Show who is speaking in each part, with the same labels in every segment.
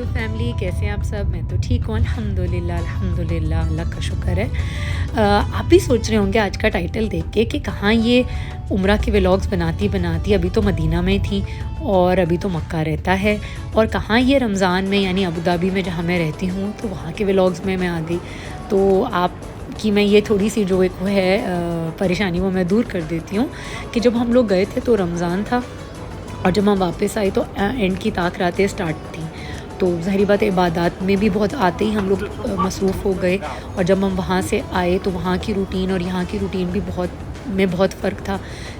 Speaker 1: Family, कैसे हैं आप सब? मैं तो ठीक हूँ अल्हम्दुलिल्लाह अल्हम्दुलिल्लाह, अल्लाह का शुक्र है। आप भी सोच रहे होंगे आज का टाइटल देख के कि कहाँ ये उम्रा के व्लॉग्स बनाती बनाती अभी तो मदीना में थी और अभी तो मक्का रहता है, और कहाँ ये रमज़ान में यानी अबू धाबी में जहाँ मैं रहती हूँ तो वहाँ के व्लॉग्स में मैं आ गई। तो आप कि मैं ये थोड़ी सी जो एक वो है परेशानी वो मैं दूर कर देती हूँ कि जब हम लोग गए थे तो रमज़ान था, और जब हम वापस आए तो एंड की ताक रातें स्टार्ट थी। तो ज़ाहिर बात है इबादत में भी बहुत आते ही हम लोग मसरूफ़ हो गए, और जब हम वहाँ से आए तो वहाँ की रूटीन और यहाँ की रूटीन भी बहुत फ़र्क था।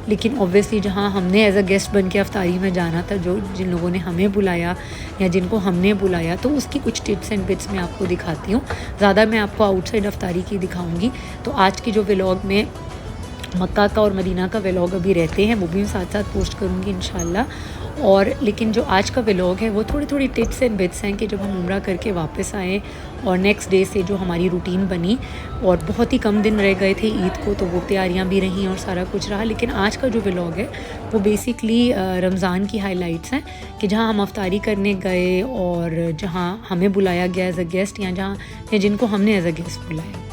Speaker 1: लेकिन ऑब्वियसली जहाँ हमने एज़ अ गेस्ट बन के अफ्तारी में जाना था, जो जिन लोगों ने हमें बुलाया या जिनको हमने बुलाया, तो उसकी कुछ टिप्स एंड बिट्स मैं आपको दिखाती हूँ। ज़्यादा मैं आपको आउटसाइड अफ्तारी की दिखाऊँगी। तो आज की जो व्लॉग में मक्का का और मदीना का व्लॉग अभी रहते हैं, वो भी मैं साथ साथ पोस्ट करूँगी इंशाल्लाह। और लेकिन जो आज का व्लॉग है वो थोड़ी टिप्स एंड बिट्स हैं कि जब हम उम्रा करके वापस आए और नेक्स्ट डे से जो हमारी रूटीन बनी, और बहुत ही कम दिन रह गए थे ईद को, तो वो तैयारियां भी रहीं और सारा कुछ रहा। लेकिन आज का जो व्लॉग है वो बेसिकली रमज़ान की हाइलाइट्स हैं कि जहाँ हम अफ्तारी करने गए और जहाँ हमें बुलाया गया एज़ अ गेस्ट, या जिनको हमने एज़ अ गेस्ट बुलाया।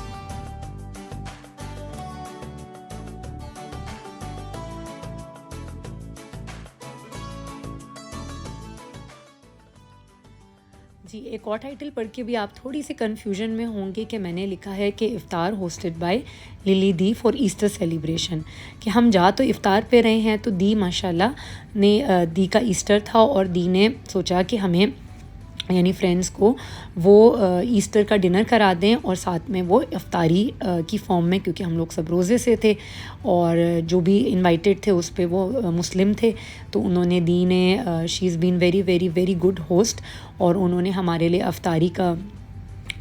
Speaker 1: जी, एक और टाइटल पढ़ के भी आप थोड़ी सी कन्फ्यूजन में होंगे कि मैंने लिखा है कि iftar hosted by lily the for Easter celebration, कि हम जा तो इफ़्तार पे रहे हैं। तो दी माशाल्लाह ने दी का ईस्टर था और दी ने सोचा कि हमें यानी फ्रेंड्स को वो ईस्टर का डिनर करा दें, और साथ में वो इफ्तारी की फॉर्म में, क्योंकि हम लोग सब रोज़े से थे और जो भी इनवाइटेड थे उस पे वो मुस्लिम थे। तो उन्होंने दी ने she is been very very very good host, और उन्होंने हमारे लिए इफ्तारी का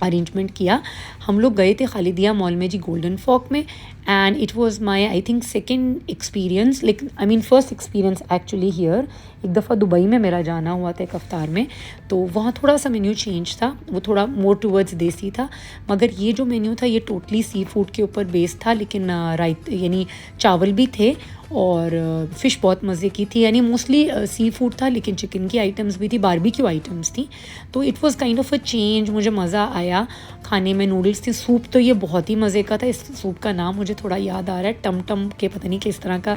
Speaker 1: अरेंजमेंट किया। हम लोग गए थे खालिदिया मॉल में जी, गोल्डन फॉक में, and it was my I think second experience, लेकिन I mean first experience actually here. एक दफ़ा दुबई में मेरा जाना हुआ था एक अफ्तार में, तो वहाँ थोड़ा सा मेन्यू चेंज था, वो थोड़ा मोर टूवर्ड्स देसी था। मगर ये जो मेन्यू था ये टोटली सी फूड के ऊपर बेस्ड था, लेकिन राइट यानी चावल भी थे और फ़िश बहुत मज़े की थी, यानी मोस्टली सी फूड था, लेकिन चिकन की आइटम्स भी थी, बारबेक्यू आइटम्स थी। तो it was kind of a change, मुझे मज़ा आया खाने में। नूडल्स थे, सूप तो ये बहुत ही मज़े का था। इस सूप का नाम मुझे थोड़ा याद आ रहा है, टम टम के पता नहीं किस तरह का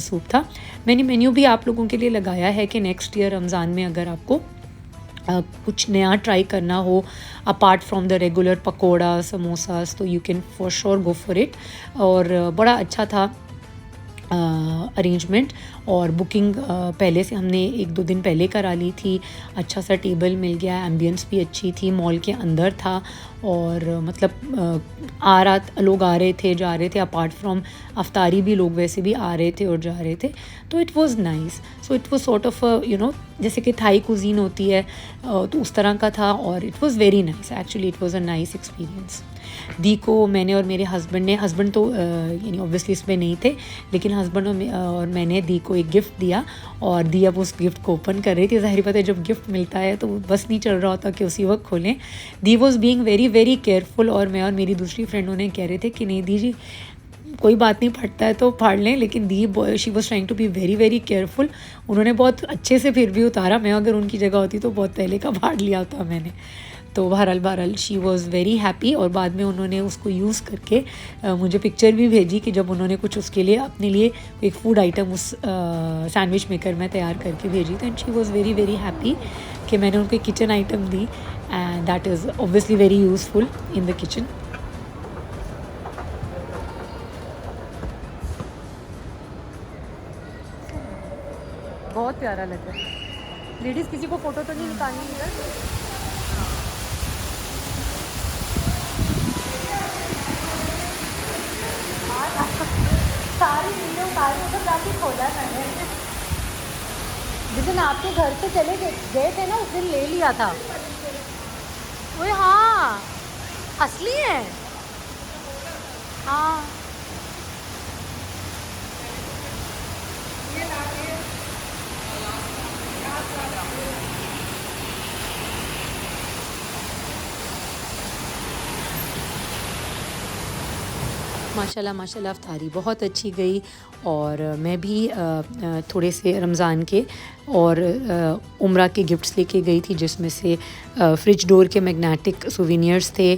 Speaker 1: सूप था। मैंने मेन्यू भी आप लोगों के लिए लगाया है कि नेक्स्ट ईयर रमज़ान में अगर आपको कुछ नया ट्राई करना हो apart from the regular pakora samosas, तो you can for sure go for it. और बड़ा अच्छा था अरेंजमेंट, और बुकिंग पहले से हमने 1-2 दिन पहले करा ली थी। अच्छा सा टेबल मिल गया, एम्बियंस भी अच्छी थी, मॉल के अंदर था, और मतलब लोग आ रहे थे जा रहे थे, अपार्ट फ्रॉम अफ्तारी भी लोग वैसे भी आ रहे थे और जा रहे थे। तो it was nice. So it was sort of जैसे कि थाई कुजीन होती है, तो उस तरह का था, और it was very nice. Actually it was a nice experience. दी को मैंने और मेरे हस्बैंड तो यानी ऑब्वियसली इसमें नहीं थे, लेकिन हस्बैंड और मैंने दी को एक गिफ्ट दिया, और दी अब उस गिफ्ट को ओपन कर रही थी। ज़ाहिर बात है जब गिफ्ट मिलता है तो बस नहीं चल रहा होता कि उसी वक्त खोलें। दी was being very very careful, और मैं और मेरी दूसरी फ्रेंड उन्हें कह रहे थे कि नहीं दी जी, कोई बात नहीं, फटता है तो फाड़ लें, लेकिन दी she was trying to be very very careful. उन्होंने बहुत अच्छे से फिर भी उतारा, मैं अगर उनकी जगह होती तो बहुत पहले का फाड़ लिया होता मैंने। तो बहरहाल शी वॉज़ वेरी हैप्पी, और बाद में उन्होंने उसको यूज़ करके मुझे पिक्चर भी भेजी कि जब उन्होंने कुछ उसके लिए अपने लिए एक फ़ूड आइटम उस सैंडविच मेकर में तैयार करके भेजी। तो and she was very very happy कि मैंने उनको एक kitchen item the, and that is obviously very useful in the kitchen. बहुत प्यारा लग रहा है। लेडीज़ किसी को फ़ोटो तो नहीं निकालनी इधर? सारी वीडियो सारी उधर जाके खोला मैंने। जिस दिन आपके घर से चले गए थे ना, उस दिन ले लिया था। ओए हाँ, असली है। हाँ माशाल्लाह माशाल्लाह अफ्तारी बहुत अच्छी गई। और मैं भी थोड़े से रमज़ान के और उम्रा के गिफ्ट्स लेके गई थी, जिसमें से फ्रिज डोर के मैग्नेटिक सोवेनियर्स थे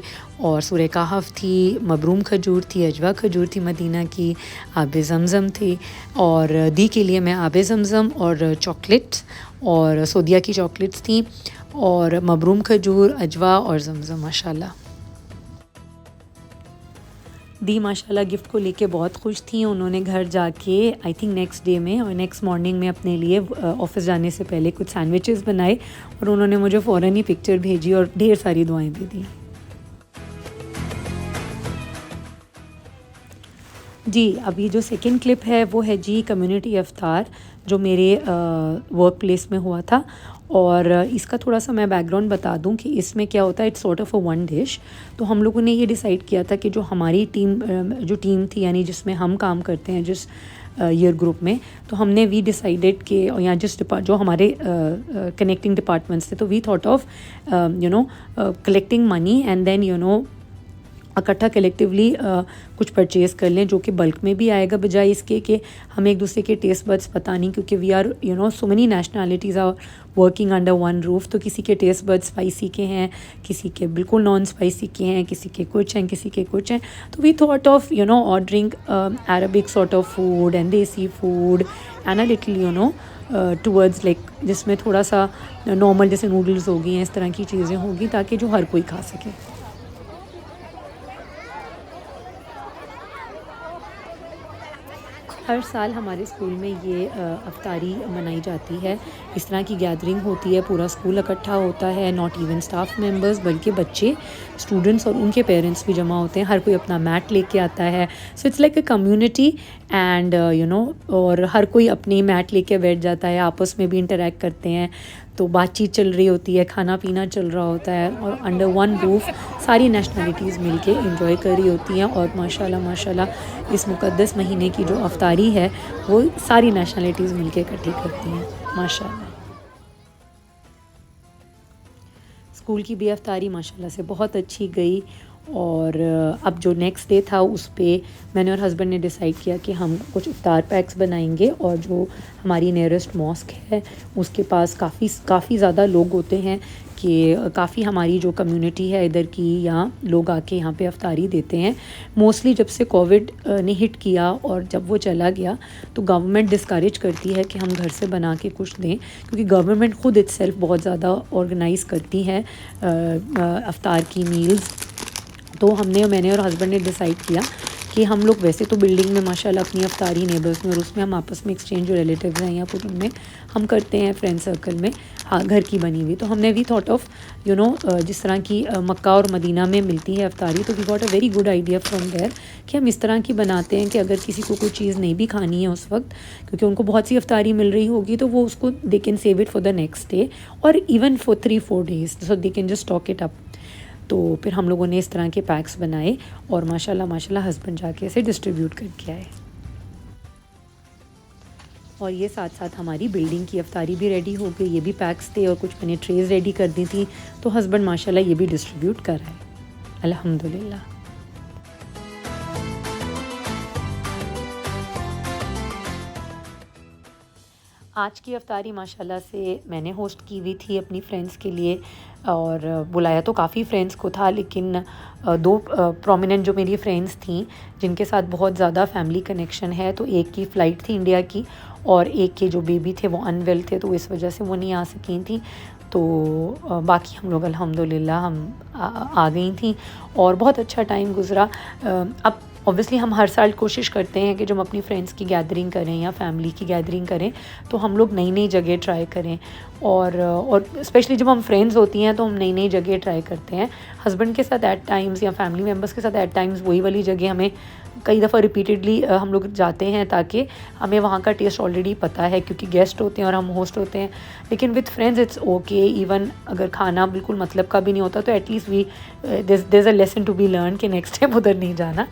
Speaker 1: और सूरह कहफ थी, मबरूम खजूर थी, अजवा खजूर थी मदीना की, आब ज़मज़म थी। और दी के लिए मैं आब ज़मज़म और चॉकलेट्स और सोदिया की चॉकलेट्स थी और मबरूम खजूर, अजवा और ज़मज़म माशाल्लाह। दी माशाल्लाह गिफ्ट को लेके बहुत खुश थी। उन्होंने घर जाके आई थिंक नेक्स्ट डे में और नेक्स्ट मॉर्निंग में अपने लिए ऑफिस जाने से पहले कुछ सैंडविचेस बनाए और उन्होंने मुझे फ़ौरन ही पिक्चर भेजी और ढेर सारी दुआएं भी दी। जी, अभी जो सेकंड क्लिप है वो है जी कम्युनिटी इफ्तार, जो मेरे वर्क प्लेस में हुआ था। और इसका थोड़ा सा मैं बैकग्राउंड बता दूं कि इसमें क्या होता है, it's sort of a one dish. तो हम लोगों ने ये डिसाइड किया था कि जो हमारी जो टीम थी, यानी जिसमें हम काम करते हैं जिस ईयर ग्रुप में, तो हमने वी डिसाइडेड कि या जो हमारे कनेक्टिंग डिपार्टमेंट्स थे, तो we thought of collecting money and then इकट्ठा कलेक्टिवली कुछ परचेज़ कर लें, जो कि बल्क में भी आएगा, बजाय इसके कि हम एक दूसरे के टेस्ट बड्स पता नहीं, क्योंकि we are so many nationalities are working under one roof. तो किसी के टेस्ट बड्स स्पाइसी के हैं, किसी के बिल्कुल नॉन स्पाइसी के हैं, किसी के कुछ हैं, किसी के कुछ हैं। तो we thought of ordering Arabic sort of food and desi food and a little towards like जिसमें थोड़ा सा नॉर्मल जैसे नूडल्स होगी हैं, इस तरह की चीज़ें होगी ताकि जो हर कोई खा सके। हर साल हमारे स्कूल में ये अफ्तारी मनाई जाती है। इस तरह की गैदरिंग होती है, पूरा स्कूल इकट्ठा होता है, नॉट इवन स्टाफ मेंबर्स बल्कि बच्चे, स्टूडेंट्स और उनके पेरेंट्स भी जमा होते हैं। हर कोई अपना मैट लेके आता है। So it's like a community and और हर कोई अपनी मैट लेके बैठ जाता है, आपस में भी इंटरेक्ट करते हैं, तो बातचीत चल रही होती है, खाना पीना चल रहा होता है और अंडर वन रूफ सारी नेशनलिटीज़ मिलके एंजॉय कर रही होती हैं। और माशाल्लाह माशाल्लाह इस मुक़द्दस महीने की जो अफ्तारी है वो सारी नेशनलिटीज़ मिलके इकट्ठी करती हैं माशाल्लाह। स्कूल की भी अफ्तारी माशाल्लाह से बहुत अच्छी गई। और अब जो नेक्स्ट डे था उस पर मैंने और हस्बैंड ने डिसाइड किया कि हम कुछ इफ्तार पैक्स बनाएंगे। और जो हमारी नियरेस्ट मॉस्क है उसके पास काफ़ी ज़्यादा लोग होते हैं कि काफ़ी हमारी जो कम्युनिटी है इधर की, यहाँ लोग आके यहाँ पे अफ्तारी देते हैं। मोस्टली जब से कोविड ने हिट किया और जब वो चला गया तो गवर्नमेंट डिस्करेज करती है कि हम घर से बना के कुछ दें, क्योंकि गवर्नमेंट ख़ुद इट्सेल्फ बहुत ज़्यादा ऑर्गेनाइज़ करती है अफ्तार की मील्स। तो मैंने और हस्बैंड ने डिसाइड किया कि हम लोग वैसे तो बिल्डिंग में माशाल्लाह अपनी अफ्तारी नेबर्स में और उसमें हम आपस में एक्सचेंज जो रिलेटिव्स हैं या फिर उनमें हम करते हैं फ्रेंड सर्कल में, हाँ घर की बनी हुई। तो हमने वी थॉट ऑफ जिस तरह की मक्का और मदीना में मिलती है अफ्तारी, तो we got a very good idea from there कि हम इस तरह की बनाते हैं कि अगर किसी को कोई चीज़ नहीं भी खानी है उस वक्त, क्योंकि उनको बहुत सी अफ्तारी मिल रही होगी, तो वो उसको they can save it for the next day और even for 3-4 days, so they can just stock it up. तो फिर हम लोगों ने इस तरह के पैक्स बनाए और माशाल्लाह माशाल्लाह हस्बैंड जाके इसे डिस्ट्रीब्यूट करके आए। और ये साथ साथ हमारी बिल्डिंग की अफ्तारी भी रेडी हो गई, ये भी पैक्स थे और कुछ मैंने ट्रेज़ रेडी कर दी थी, तो हस्बैंड माशाल्लाह ये भी डिस्ट्रीब्यूट कर रहे हैं अल्हम्दुलिल्लाह। आज की अफ्तारी माशाल्लाह से मैंने होस्ट की हुई थी अपनी फ्रेंड्स के लिए और बुलाया तो काफ़ी फ्रेंड्स को था, लेकिन दो प्रोमिनेंट जो मेरी फ्रेंड्स थीं जिनके साथ बहुत ज़्यादा फैमिली कनेक्शन है, तो एक की फ़्लाइट थी इंडिया की और एक के जो बेबी थे वो अनवेल थे, तो इस वजह से वो नहीं आ सकी थी। तो बाकी हम लोग अल्हम्दुलिल्लाह हम आ गई थी और बहुत अच्छा टाइम गुज़रा। अब ऑब्वियसली हम हर साल कोशिश करते हैं कि जब हम अपनी फ्रेंड्स की गैदरिंग करें या फैमिली की गैदरिंग करें तो हम लोग नई नई जगह ट्राई करें और स्पेशली जब हम फ्रेंड्स होती हैं तो हम नई नई जगह ट्राई करते हैं। हस्बैंड के साथ एट टाइम्स या फैमिली मेम्बर्स के साथ एट टाइम्स वही वाली जगह हमें कई दफ़ा रिपीटेडली हम लोग जाते हैं ताकि हमें वहाँ का टेस्ट ऑलरेडी पता है, क्योंकि गेस्ट होते हैं और हम होस्ट होते हैं। लेकिन with friends it's okay, even अगर खाना बिल्कुल मतलब का भी नहीं होता तो at least we there is a lesson to be learn कि नेक्स्ट टाइम उधर नहीं जाना।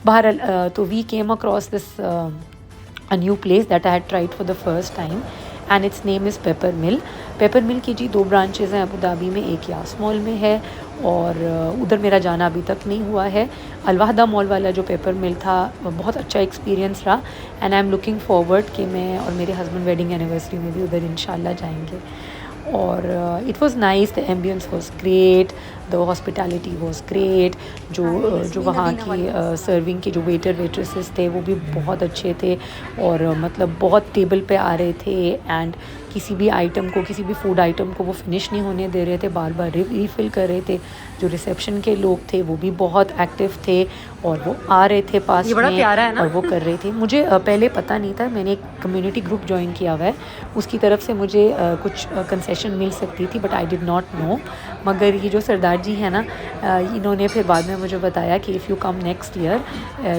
Speaker 1: बहरहाल तो we came across this a new place that I had tried for the first time and its name is paper mill. Paper mill की जी 2 branches हैं Abu Dhabi में, एक यास मॉल में है और उधर मेरा जाना अभी तक नहीं हुआ है। अलवाहदा मॉल वाला जो पेपर मिल था बहुत अच्छा एक्सपीरियंस रहा and I am looking forward कि मैं और मेरे हस्बैंड वेडिंग एनिवर्सरी में भी उधर इंशाल्लाह जाएंगे। और it was nice, the ambience was great, the hospitality was great. जो वहाँ की सर्विंग के जो वेटर वेट्रेसेस थे वो भी बहुत अच्छे थे और मतलब बहुत टेबल पे आ रहे थे एंड किसी भी आइटम को, किसी भी फूड आइटम को वो फिनिश नहीं होने दे रहे थे, बार बार रिफ़िल कर रहे थे। जो रिसेप्शन के लोग थे वो भी बहुत एक्टिव थे और वो आ रहे थे पास
Speaker 2: ये बड़ा
Speaker 1: में
Speaker 2: प्यारा है ना?
Speaker 1: और वो कर रहे थे। मुझे पहले पता नहीं था, मैंने एक कम्युनिटी ग्रुप ज्वाइन किया हुआ है, उसकी तरफ से मुझे कुछ कंसेशन मिल सकती थी but I did not know. मगर ये जो सरदार जी हैं ना, इन्होंने फिर बाद में मुझे बताया कि if you come next year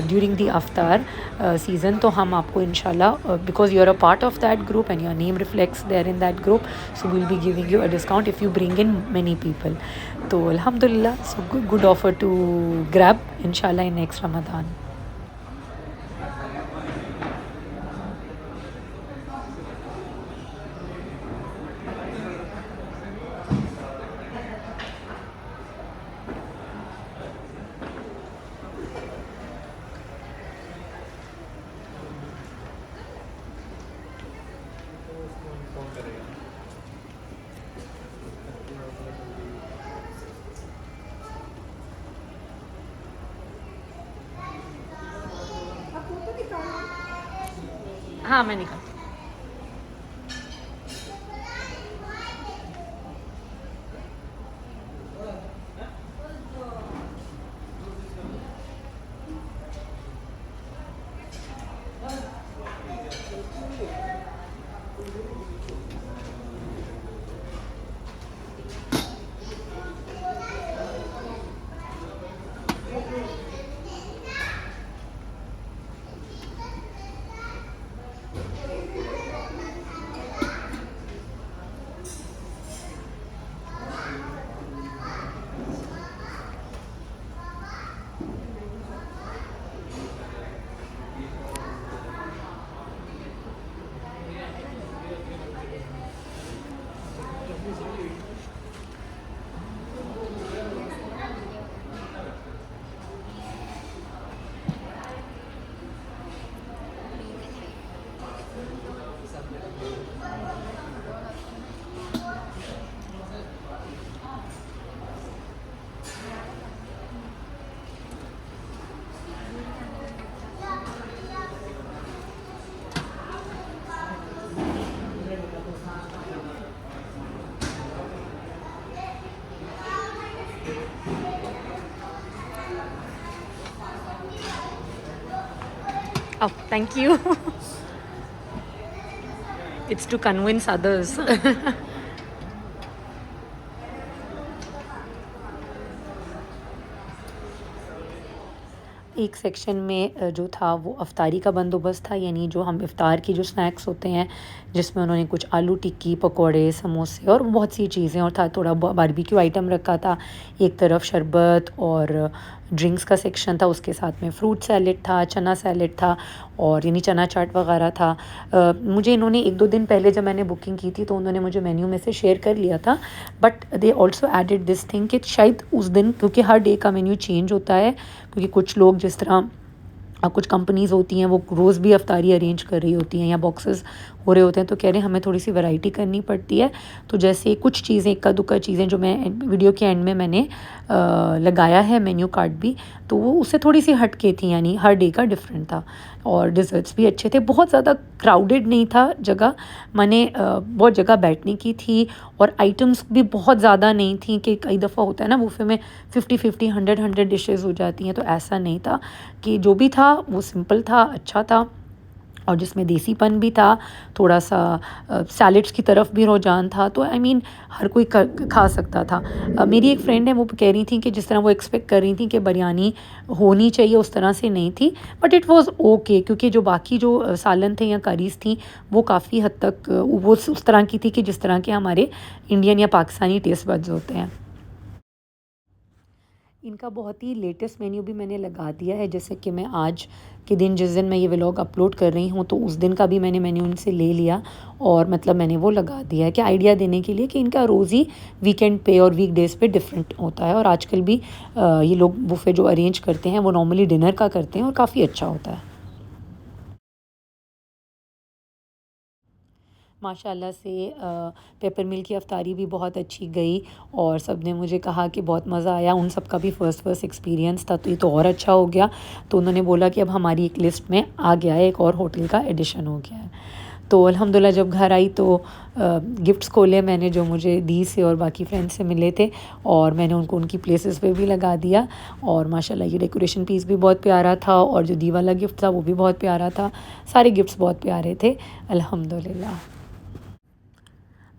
Speaker 1: during the अफ्तार सीज़न तो हम आपको इंशाल्लाह, because you are a part of that group and your name reflects there in that group, so we will be giving you a discount if you bring in many people. तो अल्हम्दुलिल्लाह, so good offer to grab इंशाल्लाह in next Ramzan. हाँ, मैं निकाल। Oh, thank you. It's to convince others. एक section में जो था वो अफ्तारी का बंदोबस्त था, यानी जो हम इफ़्तार की जो स्नैक्स होते हैं जिसमें उन्होंने कुछ आलू टिक्की, पकोड़े, समोसे और बहुत सी चीज़ें और था थोड़ा बारबेक्यू आइटम रखा था। एक तरफ शरबत और ड्रिंक्स का सेक्शन था, उसके साथ में फ्रूट सैलेड था, चना सैलेड था और यानी चना चाट वगैरह था। मुझे इन्होंने 1-2 दिन पहले जब मैंने बुकिंग की थी तो उन्होंने मुझे मेन्यू में से शेयर कर लिया था, but they also added this thing कि शायद उस दिन, क्योंकि हर डे का मेन्यू चेंज होता है, क्योंकि कुछ लोग जिस तरह कुछ कंपनीज़ होती हैं वो रोज़ भी अफ्तारी अरेंज कर रही होती हैं या बॉक्सेस हो रहे होते हैं, तो कह रहे हैं हमें थोड़ी सी वैरायटी करनी पड़ती है। तो जैसे कुछ चीज़ें, इक्का दुक्का चीज़ें जो मैं वीडियो के एंड में मैंने लगाया है मेन्यू कार्ड भी, तो वो उससे थोड़ी सी हट के थी, यानी हर डे का डिफरेंट था। और डिज़र्ट्स भी अच्छे थे, बहुत ज़्यादा क्राउडेड नहीं था जगह, माने बहुत जगह बैठने की थी और आइटम्स भी बहुत ज़्यादा नहीं थी कि कई दफ़ा होता है ना बुफे में 50-50, 100-100 डिशेज़ हो जाती हैं, तो ऐसा नहीं था। कि जो भी था वो सिंपल था, अच्छा था और जिसमें देसीपन भी था, थोड़ा सा सैलेड्स की तरफ भी रुझान था, तो आई मीन हर कोई खा सकता था। मेरी एक फ्रेंड है, वो कह रही थी कि जिस तरह वो एक्सपेक्ट कर रही थी कि बिरयानी होनी चाहिए उस तरह से नहीं थी, बट इट वाज ओके, क्योंकि जो बाकी जो सालन थे या करीज़ थी वो काफ़ी हद तक वो उस तरह की थी कि जिस तरह के हमारे इंडियन या पाकिस्तानी टेस्ट बड्स होते हैं। इनका बहुत ही लेटेस्ट मेन्यू भी मैंने लगा दिया है, जैसे कि मैं आज के दिन जिस दिन मैं ये व्लॉग अपलोड कर रही हूँ, तो उस दिन का भी मैंने मेन्यू उनसे ले लिया और मतलब मैंने वो लगा दिया है कि आइडिया देने के लिए कि इनका रोज़ ही वीकेंड पे और वीकडेज़ पे डिफरेंट होता है। और आजकल भी ये लोग बुफ़े जो अरेंज करते हैं वो नॉर्मली डिनर का करते हैं और काफ़ी अच्छा होता है। माशाल्लाह से पेपर मिल की अफ्तारी भी बहुत अच्छी गई और सब ने मुझे कहा कि बहुत मज़ा आया। उन सब का भी फ़र्स्ट एक्सपीरियंस था, तो ये तो और अच्छा हो गया। तो उन्होंने बोला कि अब हमारी एक लिस्ट में आ गया है, एक और होटल का एडिशन हो गया है। तो अल्हम्दुलिल्लाह जब घर आई तो गिफ्ट्स खोले मैंने जो मुझे दी से और बाकी फ्रेंड्स से मिले थे, और मैंने उनको उनकी प्लेसेस पे भी लगा दिया। और माशाल्लाह ये डेकोरेशन पीस भी बहुत प्यारा था और जो दी वाला गिफ्ट था वो भी बहुत प्यारा था। सारे गिफ्ट्स बहुत प्यारे थे अल्हम्दुलिल्लाह।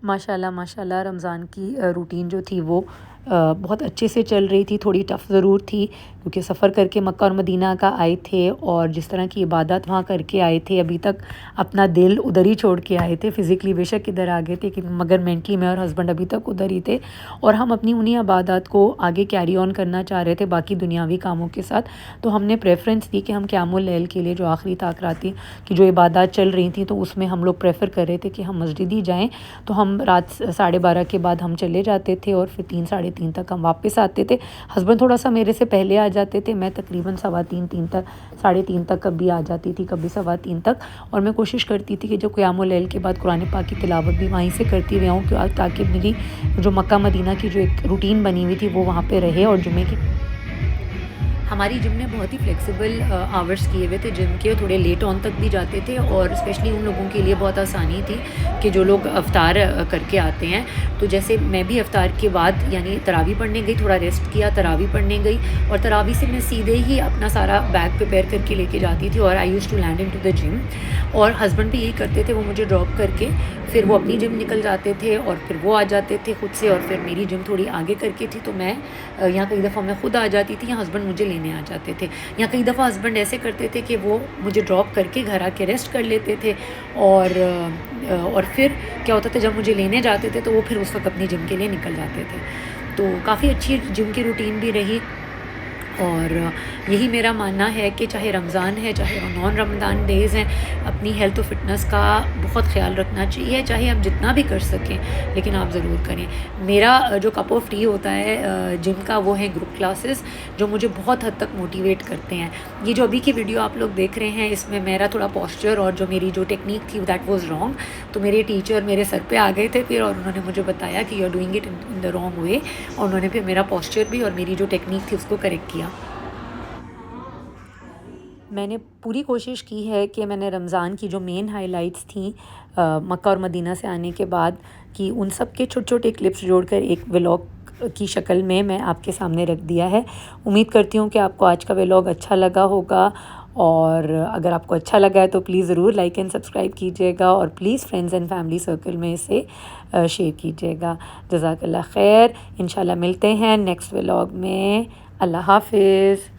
Speaker 1: माशाल्लाह माशाल्लाह रमज़ान की रूटीन जो थी वो बहुत अच्छे से चल रही थी। थोड़ी टफ़ ज़रूर थी क्योंकि सफ़र करके मक्का और मदीना का आए थे और जिस तरह की इबादत वहाँ करके आए थे, अभी तक अपना दिल उधर ही छोड़ के आए थे। फ़िज़िकली बेशक इधर आ गए थे कि मगर मेंटली मैं और हस्बैंड अभी तक उधर ही थे और हम अपनी उन्हीं इबादत को आगे कैरी ऑन करना चाह रहे थे बाकी दुनियावी कामों के साथ। तो हमने प्रेफ़रेंस दी कि हम क़यामुल लैल के लिए जो आखिरी ताक़राती की जो इबादत चल रही थी, तो उसमें हम लोग प्रेफ़र कर रहे थे कि हम मस्जिद ही जाएँ। तो हम रात 12:30 के बाद हम चले जाते थे और फिर 3 साढ़े 3 तक हम वापस आते थे। हस्बैंड थोड़ा सा मेरे से पहले आ जाते थे, मैं तकरीबन 2:15 तक, साढ़े 3 तक कभी आ जाती थी, कभी 3:15 तक। और मैं कोशिश करती थी कि जो क़यामुल लैल के बाद कुरान पाक की तिलावत भी वहीं से करती रहूँ ताकि मेरी जो मक्का मदीना की जो एक रूटीन बनी हुई थी वो वहाँ पे रहे। और जुमे की हमारी जिम ने बहुत ही फ्लेक्सिबल आवर्स किए हुए थे जिम के, थोड़े लेट ऑन तक भी जाते थे और स्पेशली उन लोगों के लिए बहुत आसानी थी कि जो लोग अफ्तार करके आते हैं। तो जैसे मैं भी अफ्तार के बाद यानी तरावी पढ़ने गई, थोड़ा रेस्ट किया, तरावी पढ़ने गई और तरावी से मैं सीधे ही अपना सारा बैग प्रिपेयर करके लेके जाती थी और I use to land into the gym. और हस्बैंड भी यही करते थे, वो मुझे ड्रॉप करके फिर वो अपनी जिम निकल जाते थे और फिर वो आ जाते थे खुद से। और फिर मेरी जिम थोड़ी आगे करके थी तो मैं यहाँ कई दफ़ा मैं खुद आ जाती थी या हस्बैंड मुझे लेने आ जाते थे। या कई दफ़ा हस्बैंड ऐसे करते थे कि वो मुझे ड्रॉप करके घर आके रेस्ट कर लेते थे और फिर क्या होता था जब मुझे लेने जाते थे तो वो फिर उस वक्त अपनी जिम के लिए निकल जाते थे। तो काफ़ी अच्छी जिम की रूटीन भी रही। और यही मेरा मानना है कि चाहे रमज़ान है चाहे नॉन रमज़ान डेज़ हैं, अपनी हेल्थ और फिटनेस का बहुत ख्याल रखना चाहिए। चाहे आप जितना भी कर सकें लेकिन आप ज़रूर करें। मेरा जो कप ऑफ टी होता है जिम का वो है ग्रुप क्लासेस, जो मुझे बहुत हद तक मोटिवेट करते हैं। ये जो अभी की वीडियो आप लोग देख रहे हैं इसमें मेरा थोड़ा पोस्चर और जो मेरी जो टेक्निक थी दैट वाज रॉन्ग। तो मेरे टीचर मेरे सर पे आ गए थे फिर और उन्होंने मुझे बताया कि you are doing it in the wrong way, और उन्होंने फिर मेरा पोस्चर भी और मेरी जो टेक्निक थी उसको करेक्ट किया। मैंने पूरी कोशिश की है कि मैंने रमज़ान की जो मेन हाइलाइट्स थी मक्का और मदीना से आने के बाद कि उन सब के छोटे-छोटे क्लिप्स जोड़कर एक व्लॉग की शक्ल में मैं आपके सामने रख दिया है। उम्मीद करती हूँ कि आपको आज का व्लॉग अच्छा लगा होगा, और अगर आपको अच्छा लगा है तो प्लीज़ ज़रूर लाइक एंड सब्सक्राइब कीजिएगा और please friends and family circle में इसे शेयर कीजिएगा। जज़ाकल्लाह खैर, इंशाल्लाह मिलते हैं नेक्स्ट व्लॉग में। अल्लाह हाफ़िज़।